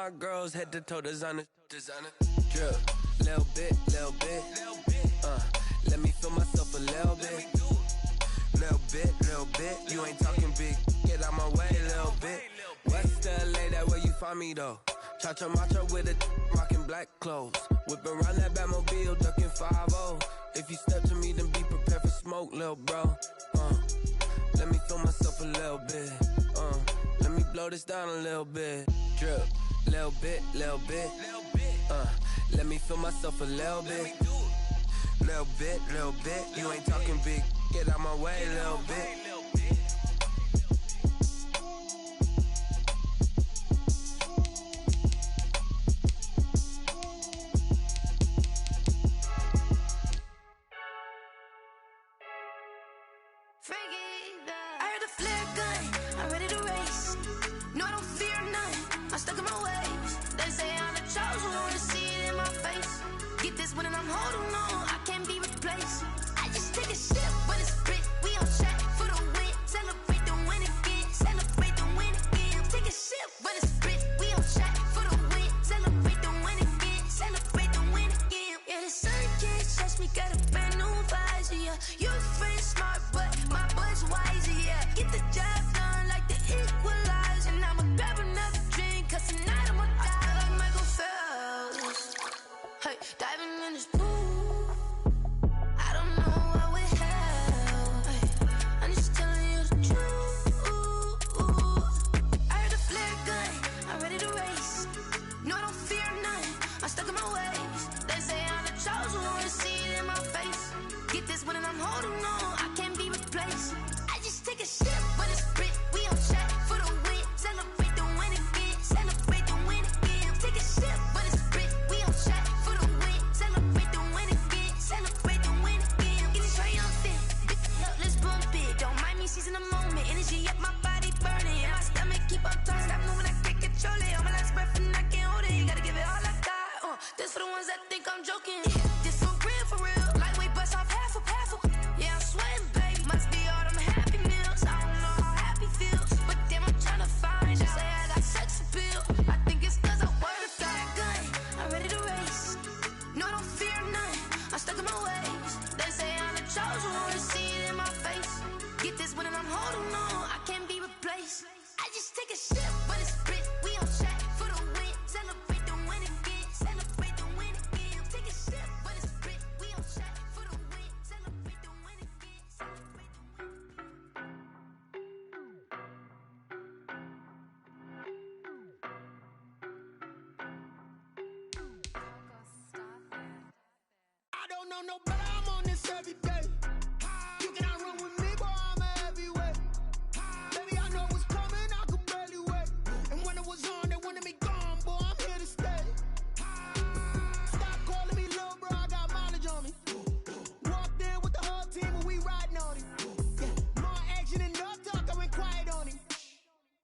my girls head to toe designer. Drip, little bit. Let me feel myself a little bit. Little bit. You ain't talking big. Get out my way, little bit. West LA, that where you find me though. Cha-cha matcha with a rockin' black clothes. Whip around that Batmobile, ducking 5-0. If you step to me, then be prepared for smoke, lil' bro. Let me feel myself a little bit. Let me blow this down a little bit. Drip, little bit. Let me feel myself a little bit. Little bit. You ain't talking big. Get out my way, little bit. When I'm holding on, I can't be replaced. I just take a sip, but it's split. We on track for the win. Celebrate the win again. Celebrate the win again. Take a sip, but it's split. We on track for the win. Celebrate the win again. Celebrate the win again. Yeah, the sun can't touch me. Got a brand new visor. Yeah, your friend's smart, but my boy's wiser. Yeah, get the job done like the equalizer. And I'ma grab another drink, 'cause tonight I'ma die like Michael Phelps. Hey, diving in this pool, I don't know what we have. Hey, I'm just telling you the truth. I heard the flare gun, I'm ready to race. No, I don't fear none, I'm stuck in my ways. They say I'm the chosen one, see it in my face. Get this one and I'm holding on, I can't be replaced. I just take a sip, but it's split. We on track for the win. Celebrate the win again. Celebrate the win again. Take a sip, but it's split. We on track for the win. Celebrate the win again. Celebrate the win again. Get it triumphant. Let's bump it. Don't mind me seizing the moment. Energy up, my body burning. And my stomach keep up turning. Stop moving, I can't control it. On my last breath and I can't hold it. You gotta give it all I got. This for the ones that think I'm joking. This for real. Lightweight bust off half a. Yeah, I'm sweating, baby. Must be all them happy meals. I don't know how happy feels, but damn, I'm tryna find out. Say I got sex appeal. I think it's 'cause I work that gun. I'm ready to race. No, I don't fear none. I'm stuck in my ways. They say I'm the chosen one. See it in my face. Get this one and I'm holding on. I can't be replaced. I just take a sip, but it's split. We on track for the win. Celebrate the win again. Celebrate the win again. Take a sip, but it's split. We on track for the win. Celebrate the win again. Celebrate the win. I don't know no better, I'm on this every day. You cannot run with me, boy, I'm a heavyweight. Baby, I know what's coming, I could barely wait. And when it was on, they wanted me gone, boy, I'm here to stay. Stop calling me little bro, I got mileage on me. Walked in with the whole team and we riding on him. Yeah, more action and no talk, I went quiet on him.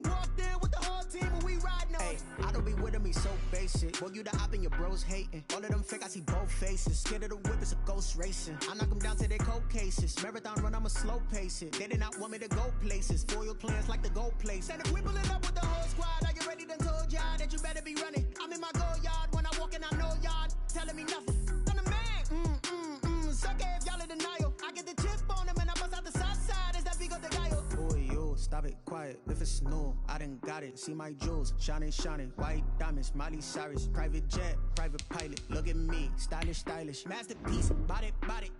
Walked in with the whole team and we riding on him. I don't be with him, he's so basic. Boy, you the op and your bros hating. All of them fake, I see both faces. Scared of the whip, it's a ghost racing. I knock them down to their cold cases. Marathon run, I'ma slow pace it. They did not want me to go places. Foil plans like the gold place. And if we pulling up with the whole squad, I get ready to told y'all that you better be running. I'm in my go yard, when I walk in, I know y'all telling me nothing. I'm the man, suck it if y'all in denial. I get the chip on them and I bust out the south side, is that big of the guy? Boy, yo, stop it, quiet. If it's new, I done got it. See my jewels, shining. White diamonds, Miley Cyrus. Private jet, private pilot. Look at me, stylish. Masterpiece, body,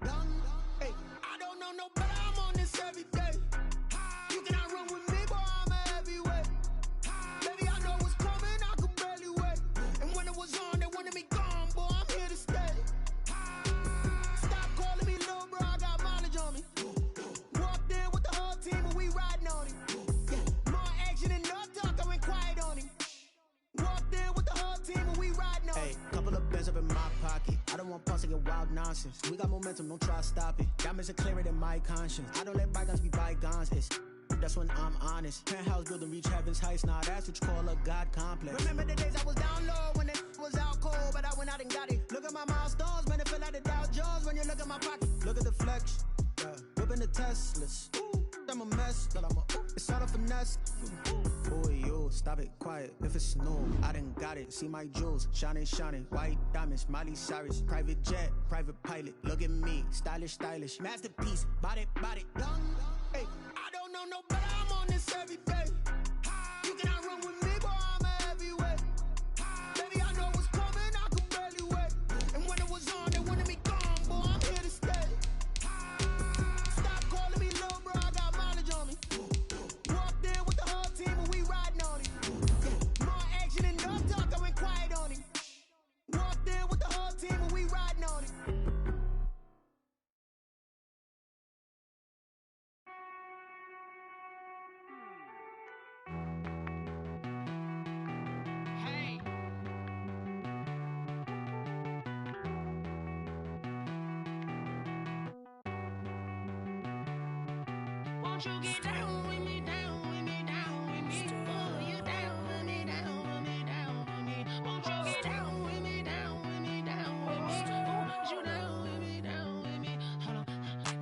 young. Hey, I don't know no better, I'm on this every day. You cannot run with me, boy, I'm a heavyweight. Baby, I know what's coming, I could barely wait. And when it was on, they wanted me gone, boy, I'm here to stay. Stop calling me little bro, I got mileage on me. Walked in with the whole team and we riding on him. Yeah, more action and no talk, I went quiet on him. Walked in with the whole team and we riding on him. Hey, couple of bands up in my pocket. I don't want pulse to get wild nonsense. We got momentum, don't try to stop it. Diamonds are clearer than my conscience. I don't let bygones be bygones. That's when I'm honest. Penthouse building, reach heaven's heights. Nah, that's what you call a God complex. Remember the days I was down low when it was out cold, but I went out and got it. Look at my milestones, man, it feel like the Dow Jones when you look at my pocket. Look at the flex, yeah. Whipping the Teslas. I'm a mess, but it's all a finesse. Boy, yo, stop Stop it, quiet, if it's new, I done got it. See my jewels, shining, shining, white diamonds, Miley Cyrus. Private jet, private pilot, look at me, stylish, stylish. Masterpiece, body, body, young. Hey, I don't know no better, I'm on this every day. You cannot run with me, boy, I'm a heavyweight. Baby, I know what's coming, I can barely wait. And when it was on, they wanted me gone, boy, I'm here to stay. Stop calling me little bro, I got mileage on me. Walked in with the whole team and we riding on it. More action and no talk, I went quiet on him. Walked in with the whole team and we riding on it. Won't you get down with me, down with me, down with me? Oh, you down with me, down with me, down with me. Won't you get down with me, down with me, down with me? Oh, you down with me, down with me? Hold on.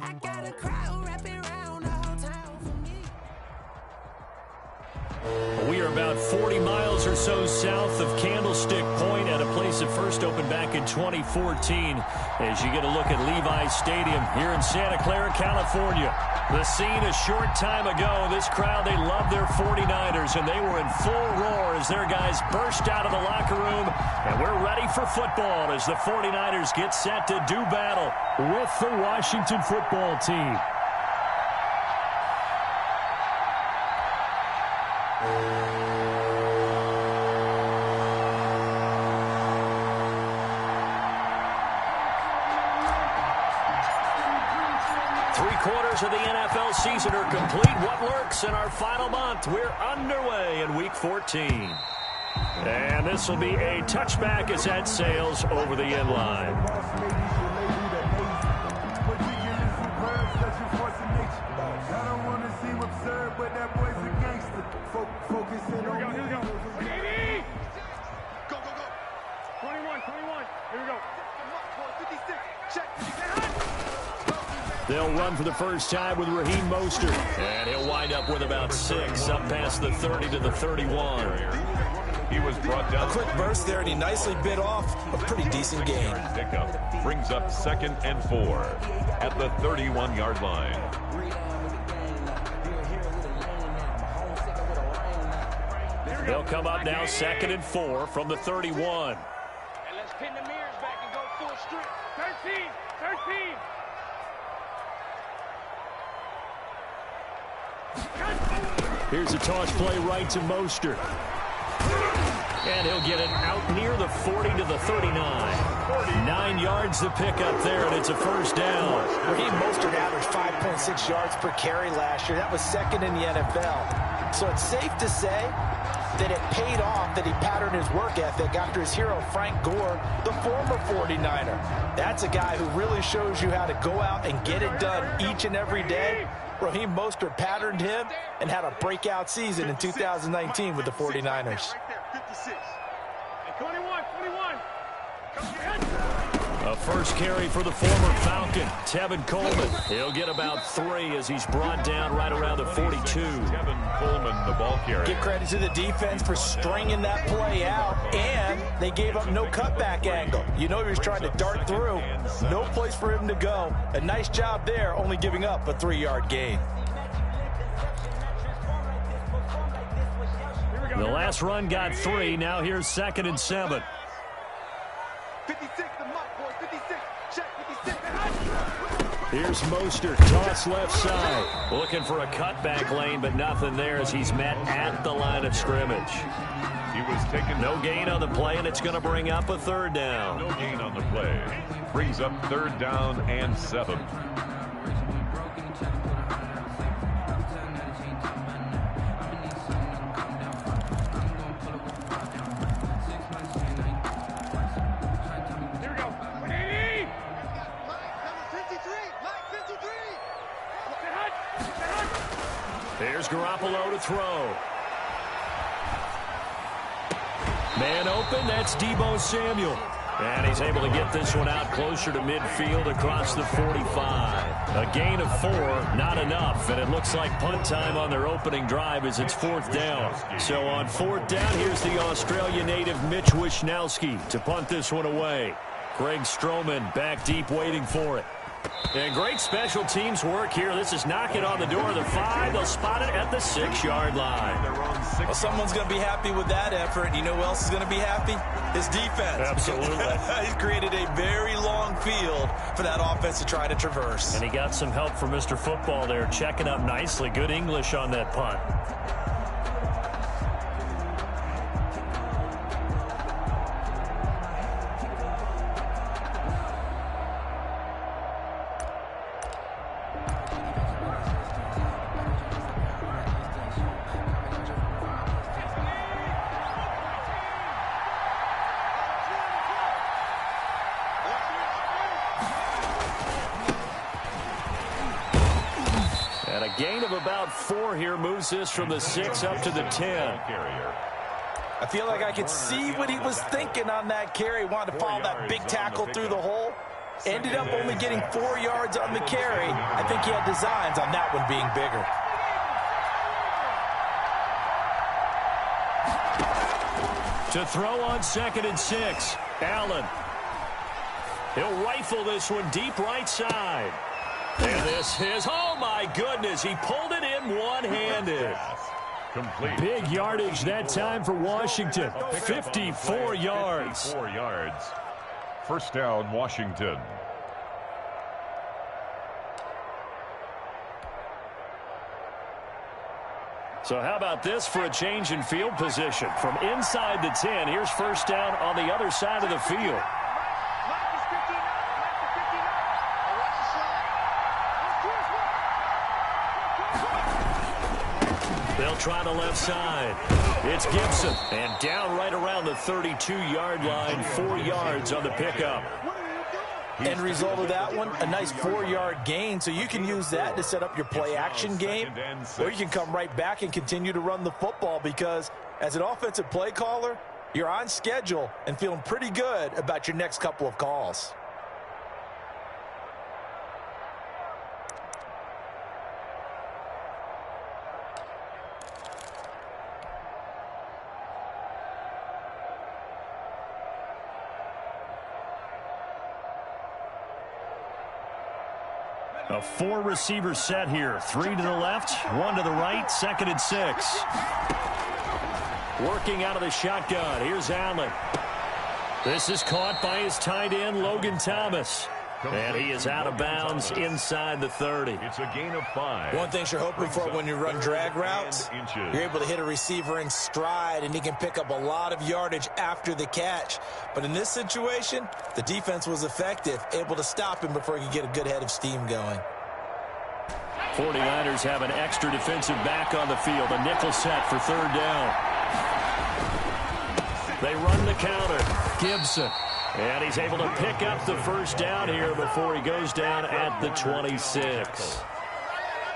I got a crowd wrapping around the whole town for me. We are about 40 miles or so south of Candlestick Point at a place that first opened back in 2014 as you get a look at Levi's Stadium here in Santa Clara, California. The scene a short time ago, this crowd, they love their 49ers, and they were in full roar as their guys burst out of the locker room, and we're ready for football as the 49ers get set to do battle with the Washington football team. Three-quarters of the NFL season are complete. What lurks in our final month? We're underway in Week 14. And this will be a touchback as that sails over the end line. I don't want to seem absurd, but that boy's a gangster. Focus in on me. Here we go. Baby! Go, go, go. 21. Here we go. 56. Check. They'll run for the first time with Raheem Mostert. And he'll wind up with about 6, up past the 30 to the 31. He was brought down. A quick burst there, and he nicely bit off a pretty decent gain. Pickup brings up 2nd and 4 at the 31-yard line. They'll come up now 2nd and 4 from the 31. And let's pin the mirrors back and go full strip. 13. Here's a toss play right to Mostert. And he'll get it out near the 40 to the 39. 9 yards to pick up there, and it's a first down. Raheem Mostert averaged 5.6 yards per carry last year. That was 2nd in the NFL. So it's safe to say that it paid off that he patterned his work ethic after his hero Frank Gore, the former 49er. That's a guy who really shows you how to go out and get it done each and every day. Raheem Mostert patterned him and had a breakout season in 2019 with the 49ers. 56. And 21. A first carry for the former Falcon, Tevin Coleman. He'll get about 3 as he's brought down right around the 42. Tevin Coleman, the ball carrier. Give credit to the defense for stringing that play out, and they gave up no cutback angle. You know he was trying to dart through. No place for him to go. A nice job there, only giving up a 3-yard gain. The last run got 3. Now here's 2nd and 7. 56, the mark, boys. 56. Check 56. Here's Mostert, toss left side. Looking for a cutback lane, but nothing there as he's met at the line of scrimmage. He was taken. No gain on the play, and it's going to bring up a 3rd down. No gain on the play. Brings up 3rd down and 7. Here's Garoppolo to throw. Man open, that's Deebo Samuel. And he's able to get this one out closer to midfield across the 45. A gain of 4, not enough, and it looks like punt time on their opening drive as it's 4th down. So on 4th down, here's the Australia native Mitch Wishnowski to punt this one away. Greg Stroman back deep waiting for it. And great special teams work here. This is knocking on the door of the 5. They'll spot it at the 6-yard line. Well, someone's going to be happy with that effort. You know who else is going to be happy? His defense. Absolutely. He's created a very long field for that offense to try to traverse. And he got some help from Mr. Football there, checking up nicely. Good English on that punt. Gain of about 4 here moves this from the 6 up to the 10. I feel like I could see what he was thinking on that carry. Wanted to follow that big tackle through the hole. Ended up only getting 4 yards on the carry. I think he had designs on that one being bigger. To throw on 2nd and 6. Allen. He'll rifle this one deep right side. And this is, oh my goodness, he pulled it in one-handed. Big yardage that time for Washington, 54 yards. 54 yards. First down, Washington. So how about this for a change in field position? From inside the 10, here's first down on the other side of the field. They'll try the left side. It's Gibson. And down right around the 32-yard line, 4 yards on the pickup. End result of that one, a nice 4-yard gain, so you can use that to set up your play-action game, or you can come right back and continue to run the football because as an offensive play caller, you're on schedule and feeling pretty good about your next couple of calls. A 4-receiver set here. 3 to the left, 1 to the right, 2nd and 6. Working out of the shotgun. Here's Allen. This is caught by his tight end, Logan Thomas. And he is out of bounds inside the 30. It's a gain of 5. One thing you're hoping for when you run drag routes, you're able to hit a receiver in stride, and he can pick up a lot of yardage after the catch. But in this situation, the defense was effective, able to stop him before he could get a good head of steam going. 49ers have an extra defensive back on the field. A nickel set for 3rd down. They run the counter. Gibson. And he's able to pick up the first down here before he goes down at the 26.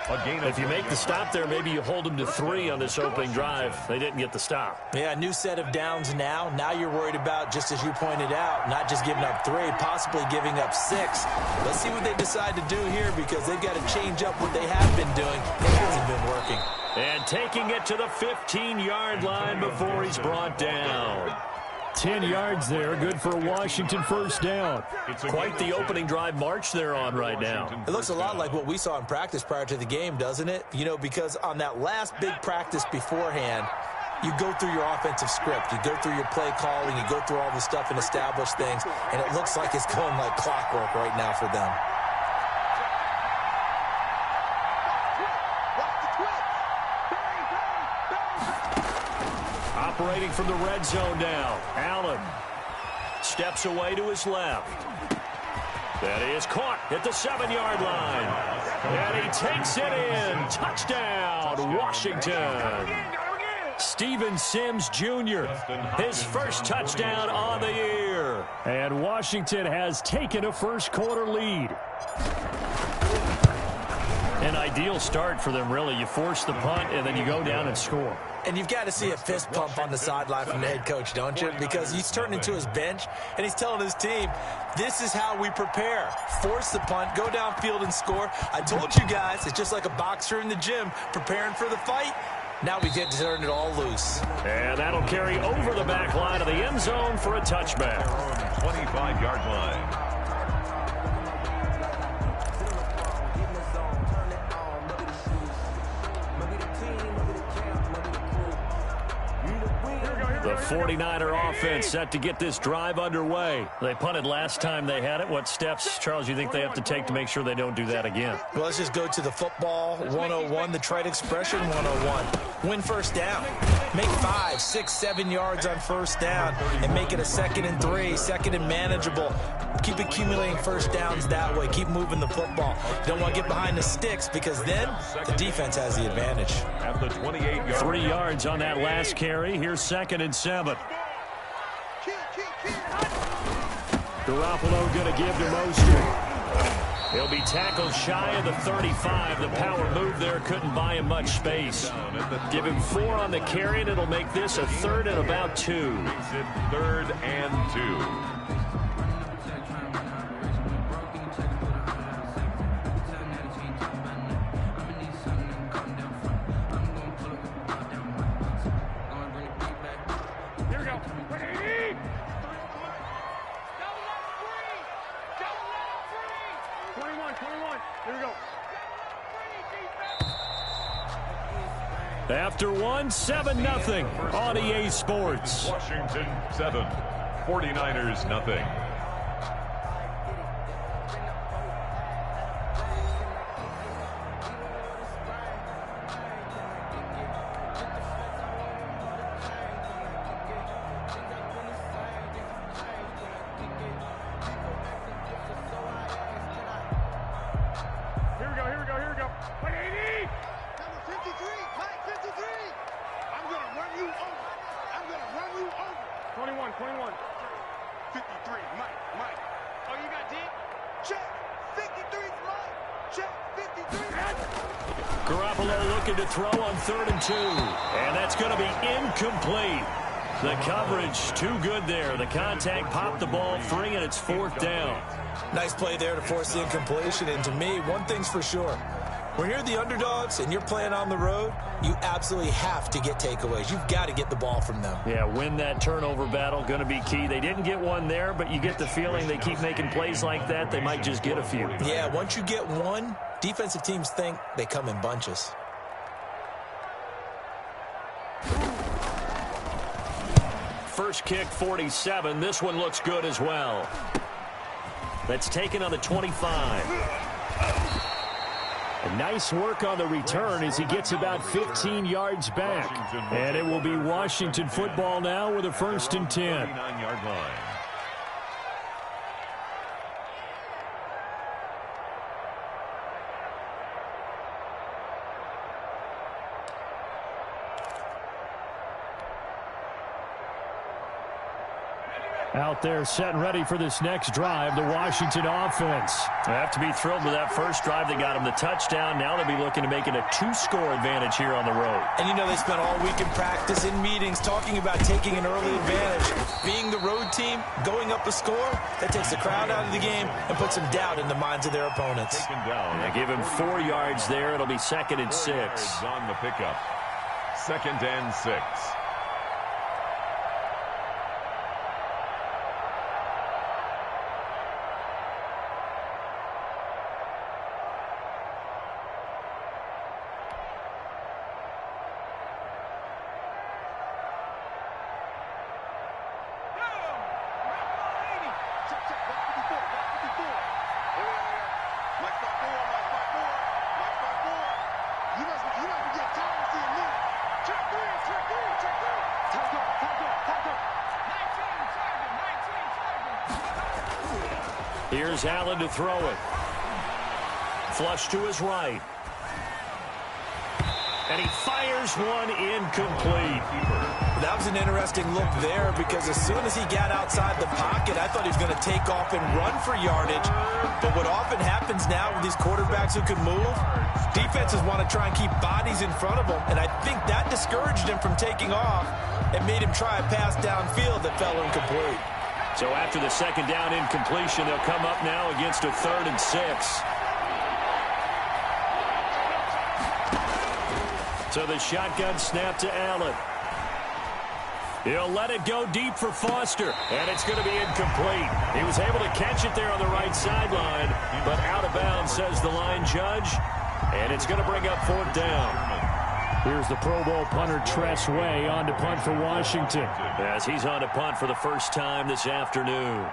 If you make the stop there, maybe you hold him to 3 on this opening drive. They didn't get the stop. Yeah, new set of downs now. Now you're worried about, just as you pointed out, not just giving up 3, possibly giving up 6. Let's see what they decide to do here because they've got to change up what they have been doing. It hasn't been working. And taking it to the 15-yard line before he's brought down. 10 yards there, good for a Washington first down. Quite the opening drive march they're on right now. It looks a lot like what we saw in practice prior to the game, doesn't it? You know, because on that last big practice beforehand, you go through your offensive script, you go through your play calling, you go through all the stuff and establish things, and it looks like it's going like clockwork right now for them. Operating from the red zone now. Allen steps away to his left. That is caught at the 7-yard line. And he takes it in. Touchdown, Washington. Steven Sims Jr., his first touchdown on the year. And Washington has taken a first-quarter lead. An ideal start for them, really. You force the punt, and then you go down and score. And you've got to see a fist pump on the sideline from the head coach, don't you? Because he's turned into his bench, and he's telling his team, this is how we prepare. Force the punt, go downfield and score. I told you guys, it's just like a boxer in the gym preparing for the fight. Now we get to turn it all loose. And that'll carry over the back line of the end zone for a touchback. 25-yard line. The 49er offense set to get this drive underway. They punted last time they had it. What steps, Charles, you think they have to take to make sure they don't do that again? Well, let's just go to the football 101, the trite expression 101. Win first down. Make 5, 6, 7 yards on first down and make it a 2nd and 3, 2nd and manageable. Keep accumulating first downs that way. Keep moving the football. You don't want to get behind the sticks because then the defense has the advantage. At the 28-yard 3 yards on that last carry. Here's 2nd and 7. Garoppolo going to give to Mostert. He'll be tackled shy of the 35. The power move there couldn't buy him much space. Give him 4 on the carry, and it'll make this a 3rd and about 2. 3rd and 2. After 1, 7-0 on EA Sports. Washington 7, 49ers nothing. Garoppolo looking to throw on 3rd and 2. And that's going to be incomplete. The coverage too good there. The contact popped the ball free, and it's 4th down. Nice play there to force the incompletion. And to me, one thing's for sure. When you're the underdogs and you're playing on the road, you absolutely have to get takeaways. You've got to get the ball from them. Yeah, win that turnover battle, going to be key. They didn't get one there, but you get the feeling they keep making plays like that, they might just get a few. Yeah, once you get one, defensive teams think they come in bunches. First kick, 47. This one looks good as well. That's taken on the 25. Nice work on the return as he gets about 15 yards back. And it will be Washington football now with a 1st and 10. 29-yard line. Out there set and ready for this next drive, the Washington offense. They have to be thrilled with that first drive. They got him the touchdown. Now they'll be looking to make it a 2-score advantage here on the road. And you know they spent all week in practice, in meetings, talking about taking an early advantage. Being the road team, going up a score, that takes the crowd out of the game and puts some doubt in the minds of their opponents. They give him 4 yards there. It'll be 2nd and 6. On the pickup. 2nd and 6. Here's Allen to throw it. Flush to his right. And he fires one incomplete. That was an interesting look there because as soon as he got outside the pocket, I thought he was going to take off and run for yardage. But what often happens now with these quarterbacks who can move, defenses want to try and keep bodies in front of them, and I think that discouraged him from taking off and made him try a pass downfield that fell incomplete. So after the second down incompletion, they'll come up now against a 3rd and 6. So the shotgun snap to Allen. He'll let it go deep for Foster, and it's going to be incomplete. He was able to catch it there on the right sideline, but out of bounds, says the line judge, and it's going to bring up 4th down. Here's the Pro Bowl punter Trevail on to punt for Washington. As he's on to punt for the first time this afternoon.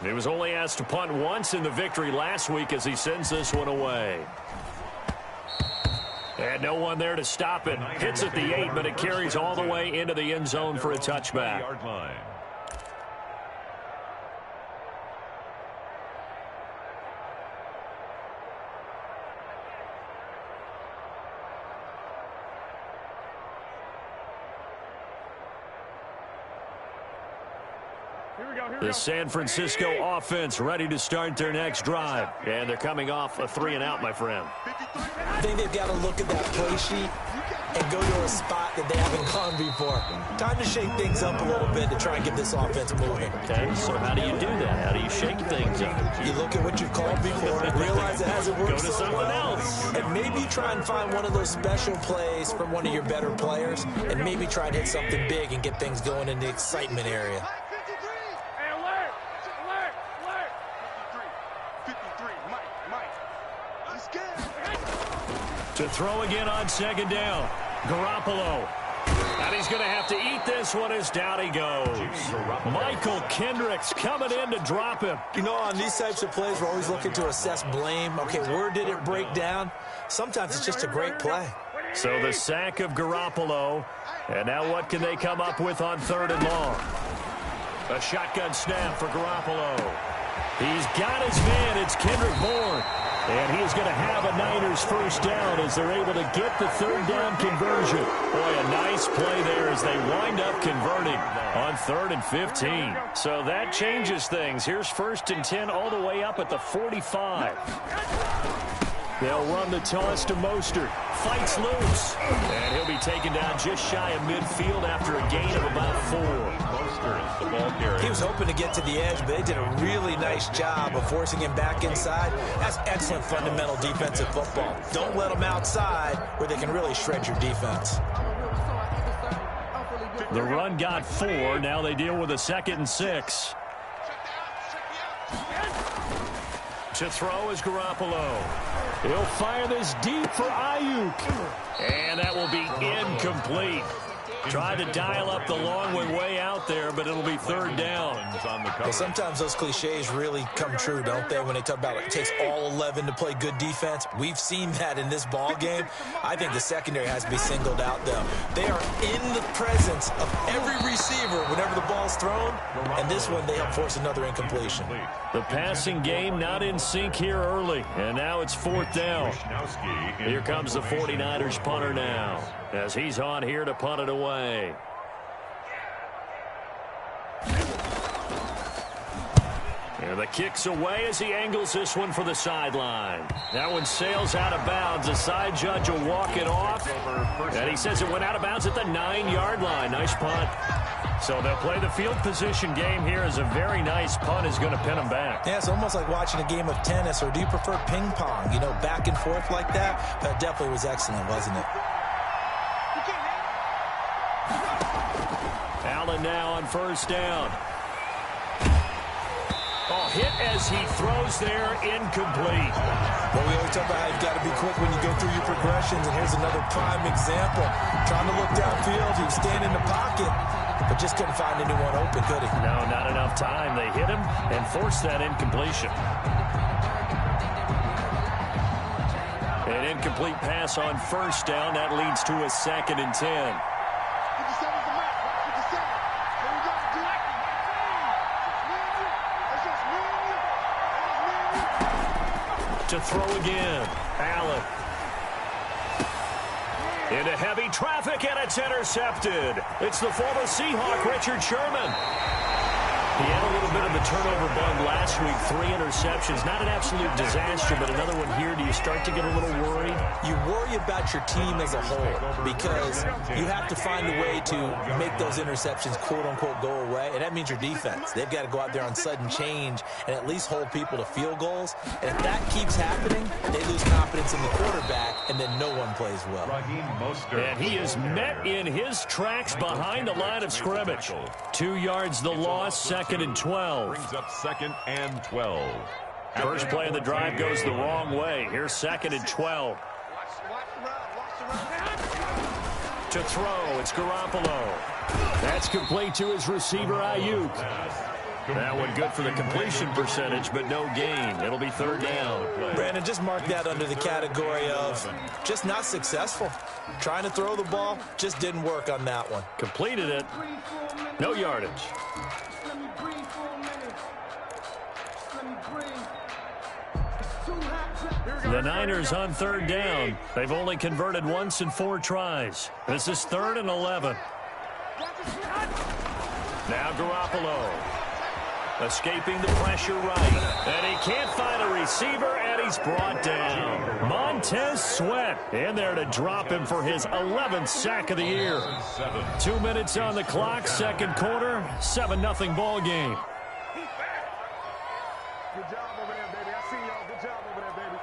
He was only asked to punt once in the victory last week as he sends this one away. And no one there to stop it. Hits at the 8, but it carries all the way into the end zone for a touchback. The San Francisco offense ready to start their next drive. And they're coming off a 3-and-out, my friend. I think they've got to look at that play sheet and go to a spot that they haven't gone before. Time to shake things up a little bit to try and get this offense moving. Okay, so how do you do that? How do you shake things up? You look at what you've called before, realize it hasn't worked so something well, else. And maybe try and find one of those special plays from one of your better players, and maybe try and hit something big and get things going in the excitement area. To throw again on 2nd down. Garoppolo. And he's going to have to eat this one as down he goes. Michael Kendricks coming in to drop him. You know, on these types of plays, we're always looking to assess blame. Okay, where did it break down? Sometimes it's just a great play. So the sack of Garoppolo. And now what can they come up with on 3rd and long? A shotgun snap for Garoppolo. He's got his man. It's Kendrick Bourne. And he is going to have a Niners first down as they're able to get the 3rd down conversion. Boy, a nice play there as they wind up converting on 3rd and 15. So that changes things. Here's 1st and 10 all the way up at the 45. They'll run the toss to Mostert. Fights loose. And he'll be taken down just shy of midfield after a gain of about 4. Mostert, the ball carrier. He was hoping to get to the edge, but they did a really nice job of forcing him back inside. That's excellent fundamental defensive football. Don't let them outside where they can really shred your defense. The run got 4. Now they deal with a 2nd and 6. To throw is Garoppolo. He'll fire this deep for Ayuk. And that will be incomplete. Tried to dial up the long way out there, but it'll be 3rd down. Well, sometimes those cliches really come true, don't they, when they talk about it takes all 11 to play good defense. We've seen that in this ball game. I think the secondary has to be singled out, though. They are in the presence of every receiver whenever the ball's thrown, and this one they help force another incompletion. The passing game not in sync here early, and now it's 4th down. Here comes the 49ers punter now, as he's on here to punt it away. And the kick's away as he angles this one for the sideline. That one sails out of bounds. The side judge will walk it off. And he says it went out of bounds at the 9-yard line. Nice punt. So they'll play the field position game here as a very nice punt is going to pin them back. Yeah, it's almost like watching a game of tennis, or do you prefer ping pong? You know, back and forth like that? That definitely was excellent, wasn't it? Allen now on 1st down. Oh, hit as he throws there, incomplete. Well, we always talk about how you've got to be quick when you go through your progressions, and here's another prime example. Trying to look downfield, he was staying in the pocket, but just couldn't find anyone open, could he? No, not enough time. They hit him and forced that incompletion. An incomplete pass on first down. That leads to a 2nd and 10. To throw again. Allen. Into heavy traffic, and it's intercepted. It's the former Seahawk, Richard Sherman. He had a little bit of a turnover bug last week, 3 interceptions. Not an absolute disaster, but another one here. Do you start to get a little worried? You worry about your team as a whole because you have to find a way to make those interceptions, quote-unquote, go away, and that means your defense. They've got to go out there on sudden change and at least hold people to field goals. And if that keeps happening, they lose confidence in the quarterback, and then no one plays well. And he is met in his tracks behind the line of scrimmage. 2 yards the loss, 2nd and 12. Brings up 2nd and 12. First play of the drive goes the wrong way. Here's 2nd and 12. To throw, it's Garoppolo. That's complete to his receiver, Ayuk. That one good for the completion percentage, but no gain. It'll be 3rd down. Brandon, just mark that under the category of just not successful. Trying to throw the ball, just didn't work on that one. Completed it. No yardage. The Niners on 3rd down. They've only converted once in 4 tries. This is 3rd and 11. Now Garoppolo. Escaping the pressure right. And he can't find a receiver, and he's brought down. Montez Sweat in there to drop him for his 11th sack of the year. 2 minutes on the clock, 2nd quarter, 7-0 ball game. Good job over there, baby. I see y'all. Good job over there, baby.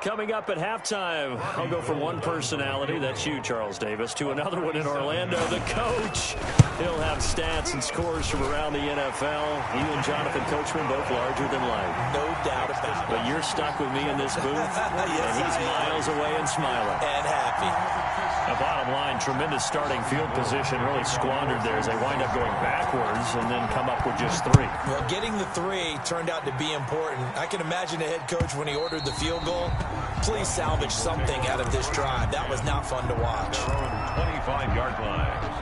Coming up at halftime, I'll go from one personality, that's you, Charles Davis, to another one in Orlando, the coach. He'll have stats and scores from around the NFL. You and Jonathan Coachman, both larger than life. No doubt about it. But you're stuck with me in this booth, Yes, and he's miles away and smiling. And happy. The bottom line, tremendous starting field position, really squandered there as they wind up going backwards and then come up with just 3. Well, getting the 3 turned out to be important. I can imagine the head coach when he ordered the field goal. Please salvage something out of this drive. That was not fun to watch. 25-yard line.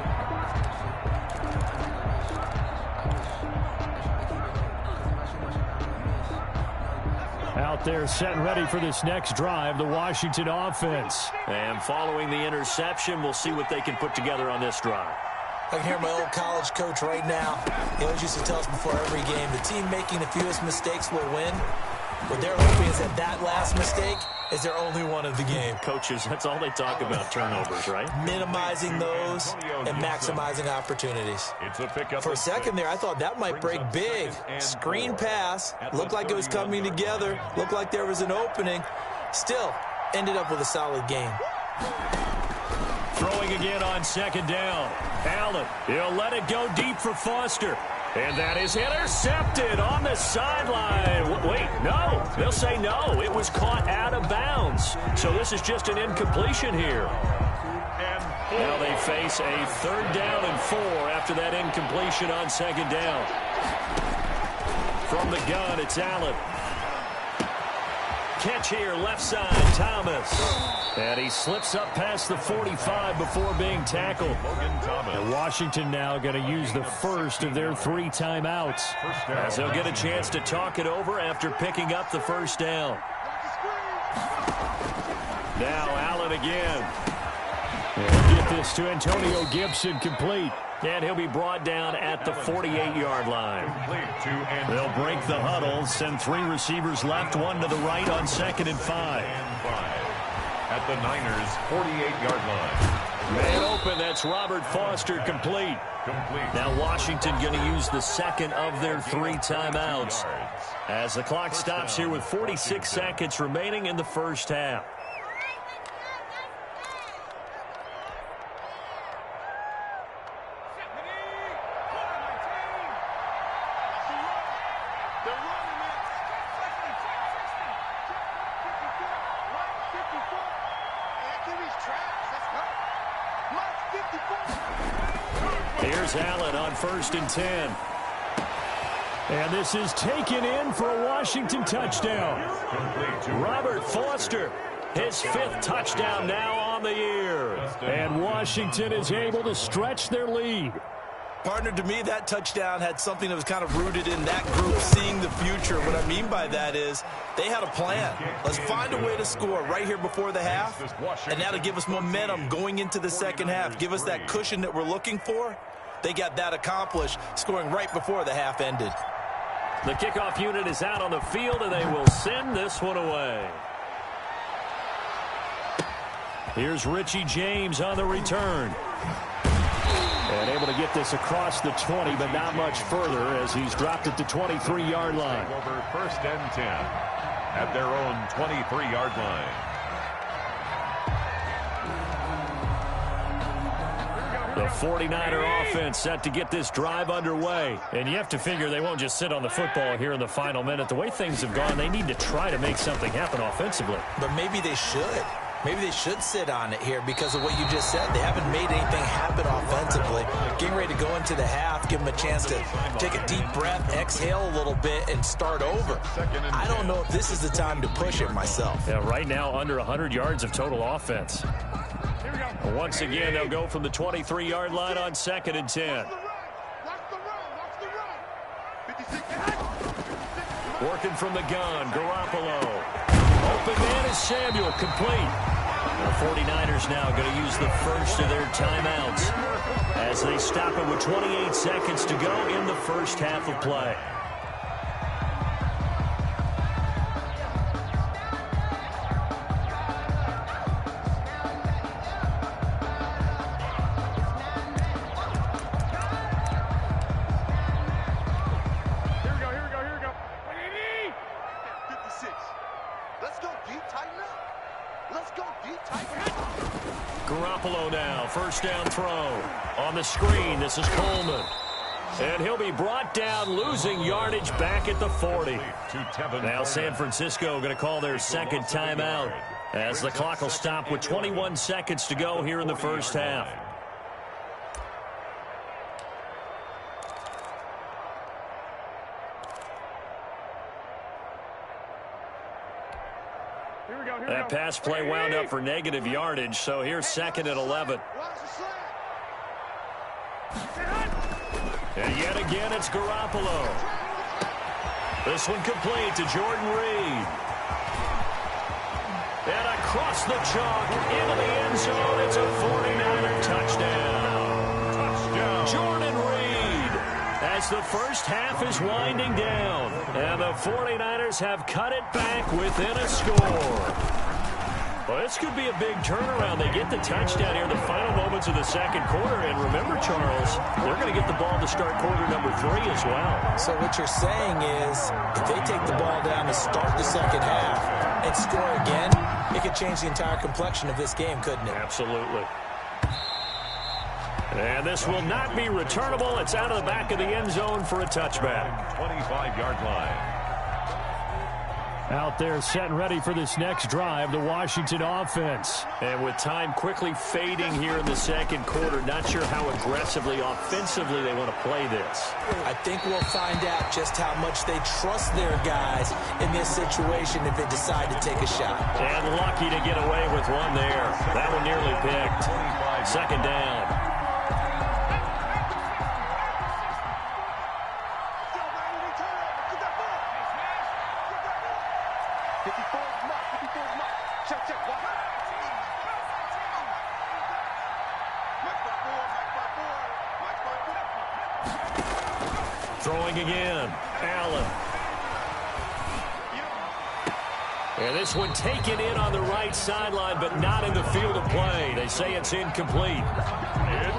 Out there set and ready for this next drive, the Washington offense. And following the interception, we'll see what they can put together on this drive. I can hear my old college coach right now. He always used to tell us before every game, the team making the fewest mistakes will win. What they're hoping is that last mistake is their only one of the game. Coaches, that's all they talk about, turnovers, right? Minimizing those and maximizing opportunities. For a second there, I thought that might break big. Screen pass. Looked like it was coming together. Looked like there was an opening. Still, ended up with a solid game. Throwing again on 2nd down. Allen, he'll let it go deep for Foster. And that is intercepted on the sideline. Wait, no. They'll say no. It was caught out of bounds. So this is just an incompletion here. Now they face a 3rd down and 4 after that incompletion on 2nd down. From the gun, it's Allen. Catch here, left side, Thomas. And he slips up past the 45 before being tackled. And Washington now going to use the first of their 3 timeouts. As they'll get a chance to talk it over after picking up the 1st down. Now Allen again. And get this to Antonio Gibson complete. And he'll be brought down at the 48-yard line. They'll break the huddle, send 3 receivers left, 1 to the right on 2nd and 5. At the Niners' 48-yard line. Man open, that's Robert Foster, complete. Now Washington going to use the 2nd of their 3 timeouts as the clock stops here with 46 seconds remaining in the first half. Here's Allen on 1st and 10. And this is taken in for a Washington touchdown. Robert Foster, his 5th touchdown now on the year. And Washington is able to stretch their lead. Partner, to me, that touchdown had something that was kind of rooted in that group seeing the future. What I mean by that is they had a plan. Let's find a way to score right here before the half, and that'll give us momentum going into the second half. Give us that cushion that we're looking for. They got that accomplished, scoring right before the half ended. The kickoff unit is out on the field, and they will send this one away. Here's Richie James on the return. And able to get this across the 20, but not much further as he's dropped it to 23-yard line. Over 1st and 10 at their own 23-yard line. The 49er offense set to get this drive underway. And you have to figure they won't just sit on the football here in the final minute. The way things have gone, they need to try to make something happen offensively. But maybe they should. Maybe they should sit on it here because of what you just said. They haven't made anything happen offensively. Getting ready to go into the half, give them a chance to take a deep breath, exhale a little bit, and start over. I don't know if this is the time to push it myself. Yeah, right now under 100 yards of total offense. Once again, they'll go from the 23-yard line on 2nd and 10. Working from the gun, Garoppolo. Open man is Samuel, complete. The 49ers now going to use the first of their timeouts as they stop it with 28 seconds to go in the first half of play. Garoppolo now, first down throw. On the screen, this is Coleman. And he'll be brought down, losing yardage back at the 40. Now San Francisco going to call their second timeout as the clock will stop with 21 seconds to go here in the first half. That pass play wound up for negative yardage, so here's 2nd and 11. And yet again, it's Garoppolo. This one complete to Jordan Reed. And across the chalk into the end zone, it's a 49er touchdown. Jordan Reed as the first half is winding down. And the 49ers have cut it back within a score. Well, this could be a big turnaround. They get the touchdown here in the final moments of the second quarter. And remember, Charles, they're going to get the ball to start quarter number 3 as well. So what you're saying is if they take the ball down to start the second half and score again, it could change the entire complexion of this game, couldn't it? Absolutely. And this will not be returnable. It's out of the back of the end zone for a touchback. 25-yard line. Out there set and ready for this next drive, the Washington offense. And with time quickly fading here in the second quarter, not sure how aggressively, offensively they want to play this. I think we'll find out just how much they trust their guys in this situation if they decide to take a shot. And lucky to get away with one there. That one nearly picked. 2nd down. Throwing again, Allen. And this one taken in on the right sideline, but not in the field of play. They say it's incomplete.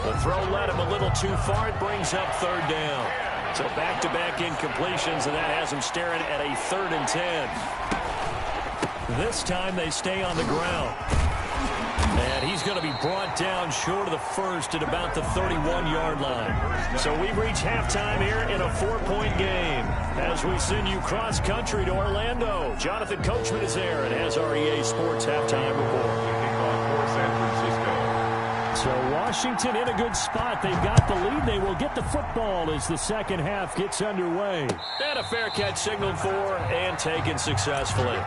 The throw led him a little too far. It brings up 3rd down. So back-to-back incompletions, and that has him staring at a 3rd and 10. This time they stay on the ground. And he's going to be brought down short of the first at about the 31-yard line. So we've reached halftime here in a 4-point game. As we send you cross-country to Orlando, Jonathan Coachman is there and has our EA Sports halftime report. For San Francisco. So Washington in a good spot. They've got the lead. They will get the football as the second half gets underway. And a fair catch signaled for and taken successfully.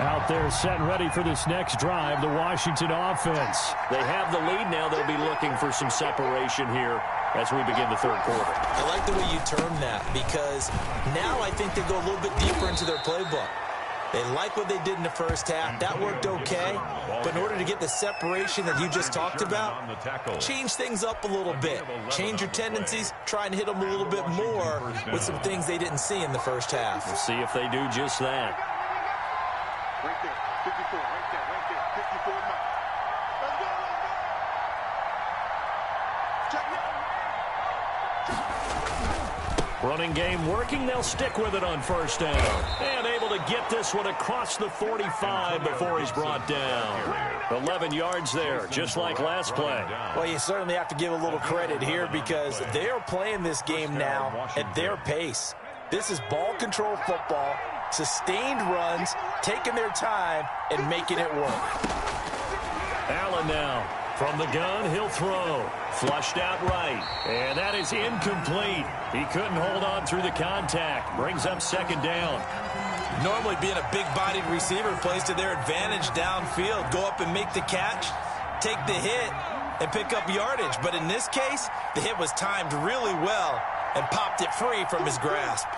Out there set and ready for this next drive, the Washington offense. They have the lead now. They'll be looking for some separation here as we begin the third quarter. I like the way you term that because now I think they go a little bit deeper into their playbook. They like what they did in the first half. That worked okay. But in order to get the separation that you just talked about, change things up a little bit. Change your tendencies. Try and hit them a little bit more with some things they didn't see in the first half. We'll see if they do just that. Right there, 54, right there, 54 now. Let's go, Running game working. They'll stick with it on first down. And able to get this one across the 45 before he's brought down. 11 yards there, just like last play. Well, you certainly have to give a little credit here because they are playing this game now at their pace. This is ball control football, sustained runs, taking their time, and making it work. Allen now. From the gun, he'll throw. Flushed out right. And that is incomplete. He couldn't hold on through the contact. Brings up second down. Normally being a big-bodied receiver plays to their advantage downfield. Go up and make the catch, take the hit, and pick up yardage. But in this case, the hit was timed really well and popped it free from his grasp.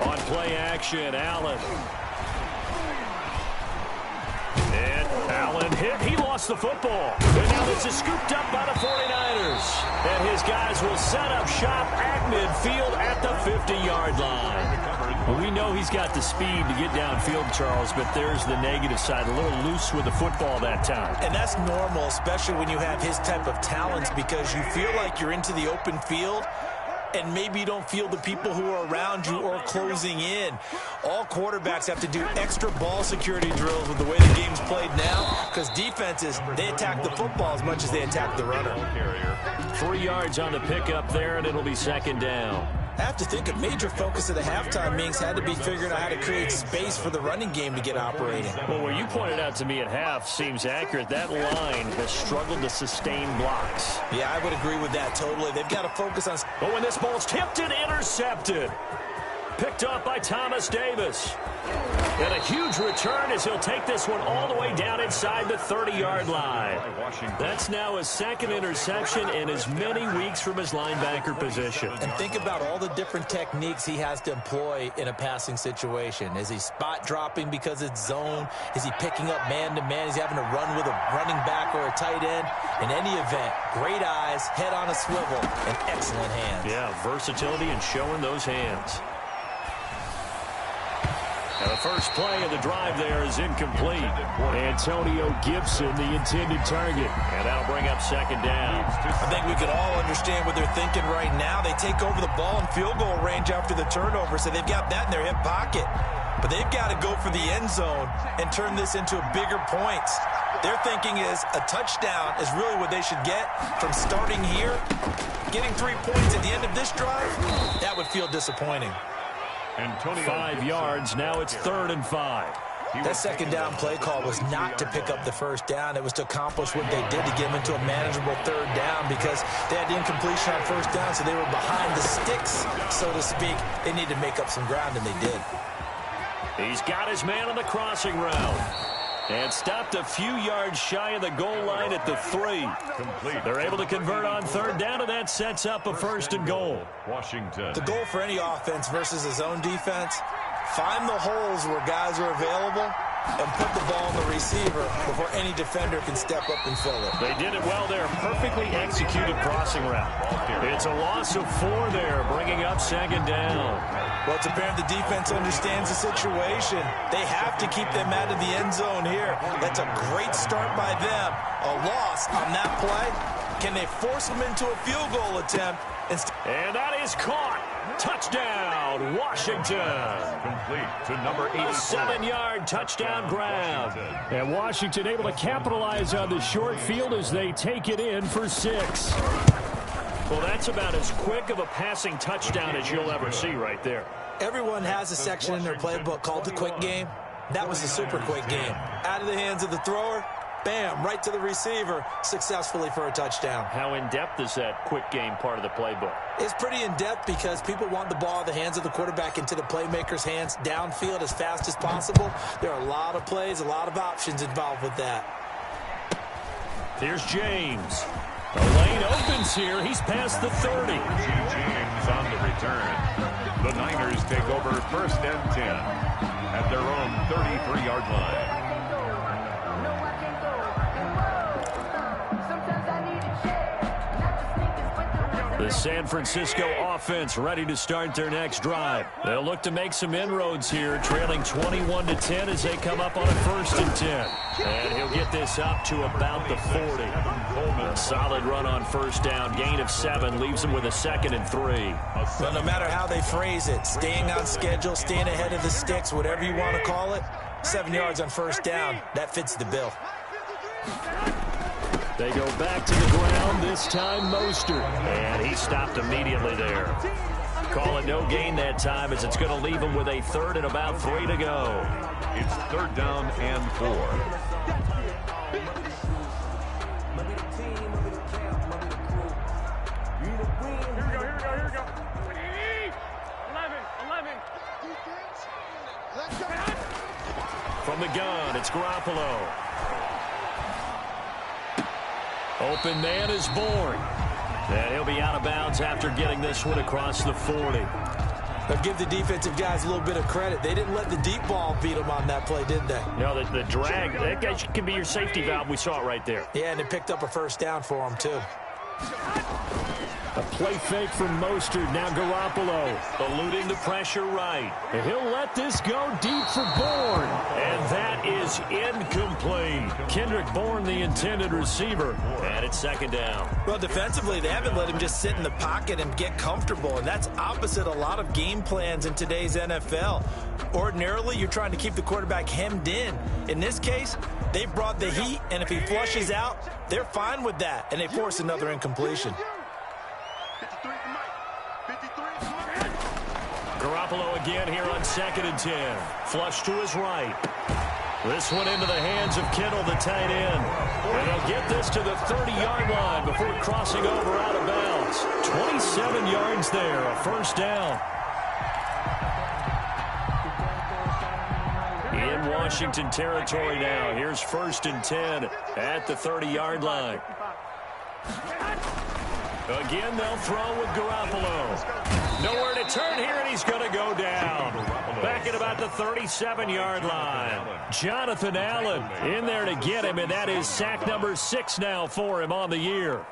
On play action, Allen. Allen hit. He lost the football. And now this is scooped up by the 49ers. And his guys will set up shop at midfield at the 50-yard line. Well, we know he's got the speed to get downfield, Charles, but there's the negative side. A little loose with the football that time. And that's normal, especially when you have his type of talents, because you feel like you're into the open field and maybe you don't feel the people who are around you or closing in. All quarterbacks have to do extra ball security drills with the way the game's played now because defenses, they attack the football as much as they attack the runner. 3 yards on the pickup there, and it'll be second down. I have to think a major focus of the halftime meetings had to be figuring out how to create space for the running game to get operating. Well, what you pointed out to me at half seems accurate. That line has struggled to sustain blocks. Yeah, I would agree with that totally. They've got to focus on... But when this ball's tipped and intercepted. Picked up by Thomas Davis. And a huge return as he'll take this one all the way down inside the 30-yard line. That's now his second interception in as many weeks from his linebacker position. And think about all the different techniques he has to employ in a passing situation. Is he spot dropping because it's zone? Is he picking up man-to-man? Is he having to run with a running back or a tight end? In any event, great eyes, head on a swivel, and excellent hands. Yeah, versatility and showing those hands. And the first play of the drive there is incomplete. Antonio Gibson, the intended target. And that'll bring up second down. I think we can all understand what they're thinking right now. They take over the ball in field goal range after the turnover, so they've got that in their hip pocket. But they've got to go for the end zone and turn this into bigger points. Their thinking is a touchdown is really what they should get from starting here. Getting 3 points at the end of this drive, that would feel disappointing. 5 yards, now it's 3rd and 5. That second down play call was not to pick up the first down. It was to accomplish what they did to get them into a manageable 3rd down because they had incompletion on first down, so they were behind the sticks, so to speak. They needed to make up some ground, and they did. He's got his man on the crossing route. And stopped a few yards shy of the goal line at the 3. They're able to convert on 3rd down, and that sets up a 1st and goal. Washington. The goal for any offense versus a zone defense, find the holes where guys are available and put the ball on the receiver before any defender can step up and fill it. They did it well there. Perfectly executed crossing route. It's a loss of 4 there, bringing up second down. Well, it's apparent the defense understands the situation. They have to keep them out of the end zone here. That's a great start by them. A loss on that play. Can they force them into a field goal attempt? And that is caught. Touchdown, Washington. Complete to number 84. 7-yard touchdown grab. And Washington able to capitalize on the short field as they take it in for 6. Well, that's about as quick of a passing touchdown as you'll ever see right there. Everyone has a section in their playbook called the quick game. That was a super quick game. Out of the hands of the thrower, bam, right to the receiver, successfully for a touchdown. How in-depth is that quick game part of the playbook? It's pretty in-depth because people want the ball in the hands of the quarterback into the playmaker's hands downfield as fast as possible. There are a lot of plays, a lot of options involved with that. Here's James. The lane opens here. He's past the 30. James on the return. The Niners take over 1st and 10 at their own 33-yard line. The San Francisco offense ready to start their next drive. They'll look to make some inroads here, trailing 21-10 as they come up on a 1st and 10. And he'll get this up to about the 40. A solid run on 1st down. Gain of 7 leaves them with a 2nd and 3. Well, no matter how they phrase it, staying on schedule, staying ahead of the sticks, whatever you want to call it, 7 yards on 1st down, that fits the bill. They go back to the ground, this time Mostert. And he stopped immediately there. Call it no gain that time as it's going to leave him with a 3rd and about 3 to go. It's 3rd down and 4. Here we go. 11. From the gun, it's Garoppolo. Open man is born. And he'll be out of bounds after getting this one across the 40. But give the defensive guys a little bit of credit. They didn't let the deep ball beat them on that play, did they? No, the drag, that guy can be your safety valve. We saw it right there. Yeah, and it picked up a 1st down for them, too. A play fake from Mostert. Now Garoppolo eluding the pressure right. And he'll let this go deep for Bourne. And that is incomplete. Kendrick Bourne, the intended receiver. And it's 2nd down. Well, defensively, they haven't let him just sit in the pocket and get comfortable. And that's opposite a lot of game plans in today's NFL. Ordinarily, you're trying to keep the quarterback hemmed in. In this case, they brought the heat. And if he flushes out, they're fine with that. And they force another incompletion. Garoppolo again here on 2nd and 10. Flush to his right. This one into the hands of Kittle, the tight end. And he'll get this to the 30-yard line before crossing over out of bounds. 27 yards there, a 1st down. In Washington territory now. Here's 1st and 10 at the 30-yard line. Again, they'll throw with Garoppolo. Nowhere to turn here, and he's going to go down. Back at about the 37-yard line. Jonathan Allen in there to get him, and that is sack number 6 now for him on the year.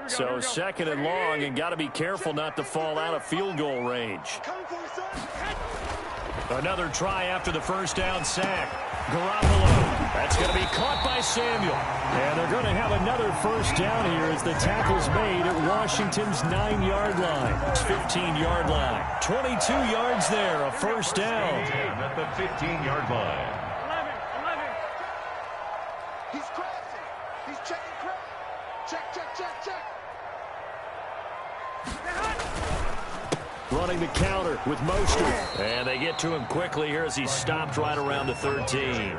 So 2nd and long, and got to be careful not to fall out of field goal range. Another try after the 1st down sack. Garoppolo. That's going to be caught by Samuel. And they're going to have another 1st down here as the tackle's made at Washington's 9-yard line. It's 15-yard line. 22 yards there, a 1st down. At the 15-yard line. 11. He's crossing. He's checking crowd. Check. Running the counter with Mostert. And they get to him quickly here as he stopped right around the 13.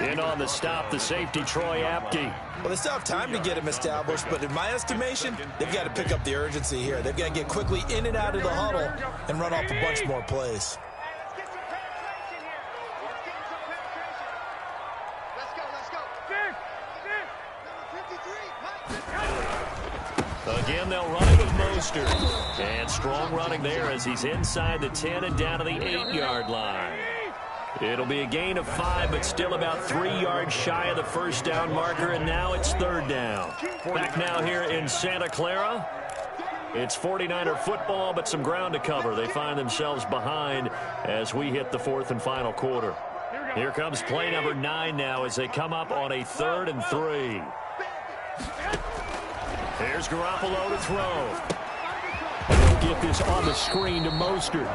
In on the stop, the safety, Troy Apke. Well, they still have time to get him established, but in my estimation, they've got to pick up the urgency here. They've got to get quickly in and out of the huddle and run off a bunch more plays. Again, they'll run it with Mostert. And strong running there as he's inside the 10 and down to the 8-yard line. It'll be a gain of 5, but still about 3 yards shy of the 1st down marker, and now it's 3rd down. Back now here in Santa Clara. It's 49er football, but some ground to cover. They find themselves behind as we hit the 4th and final quarter. Here comes play number 9 now as they come up on a 3rd and 3. Here's Garoppolo to throw. get this on the screen to Mostert.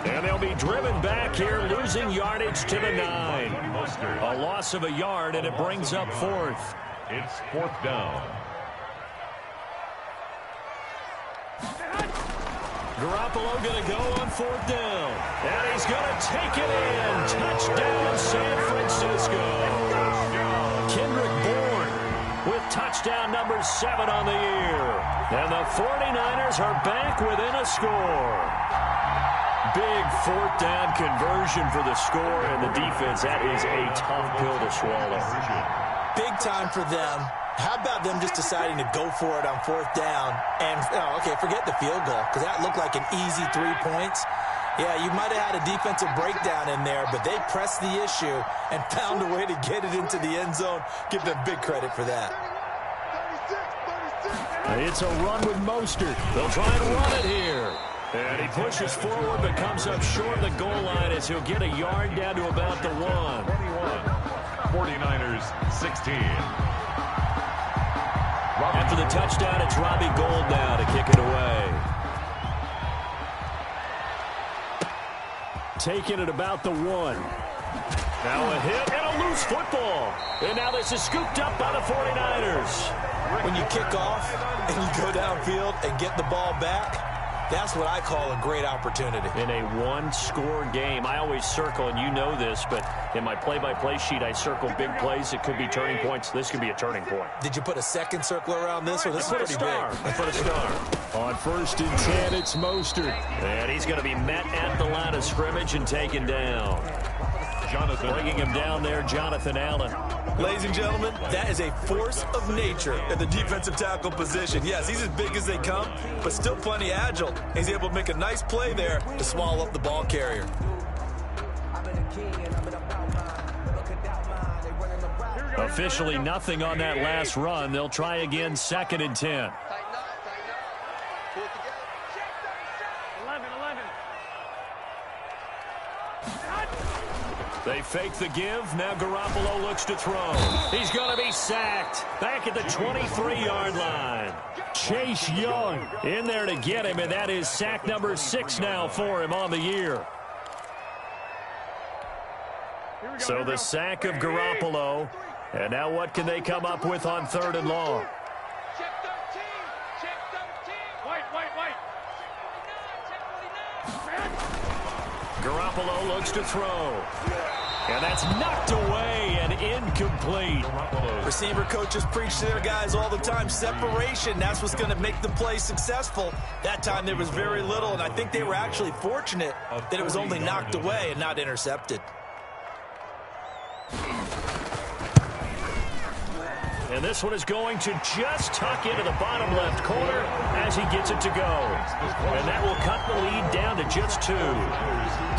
And they'll be driven back here, losing yardage to the 9. A loss of a yard, and it brings up 4th. It's 4th down. Garoppolo going to go on 4th down. And he's going to take it in. Touchdown, San Francisco. Kendrick Bourne with touchdown number 7 on the year. And the 49ers are back within a score. Big 4th down conversion for the score, and the defense, that is a tough pill to swallow. Big time for them. How about them just deciding to go for it on 4th down? And, okay, forget the field goal, because that looked like an easy 3 points. Yeah, you might have had a defensive breakdown in there, but they pressed the issue and found a way to get it into the end zone. Give them big credit for that. It's a run with Mostert. They'll try and run it here. And he pushes forward but comes up short of the goal line as he'll get a yard down to about the 1. 49ers 16. After the touchdown, it's Robbie Gould now to kick it away. Taking it about the 1. Now a hit and a loose football. And now this is scooped up by the 49ers. When you kick off and you go downfield and get the ball back, that's what I call a great opportunity. In a one-score game, I always circle, and you know this, but in my play-by-play sheet, I circle big plays. It could be turning points. This could be a turning point. Did you put a second circle around this one? This is pretty big. I put a star. On 1st and 10, it's Mostert. And he's going to be met at the line of scrimmage and taken down. Bringing him down there, Jonathan Allen. Ladies and gentlemen, that is a force of nature at the defensive tackle position. Yes, he's as big as they come, but still plenty agile. He's able to make a nice play there to swallow up the ball carrier. Officially nothing on that last run. They'll try again, 2nd and 10. They fake the give. Now Garoppolo looks to throw. He's going to be sacked. Back at the 23-yard line. Chase Young in there to get him, and that is sack number 6 now for him on the year. So the sack of Garoppolo. And now what can they come up with on 3rd and long? Garoppolo looks to throw. And that's knocked away and incomplete. Receiver coaches preach to their guys all the time. Separation, that's what's going to make the play successful. That time there was very little, and I think they were actually fortunate that it was only knocked away and not intercepted. And this one is going to just tuck into the bottom left corner as he gets it to go. And that will cut the lead down to just 2.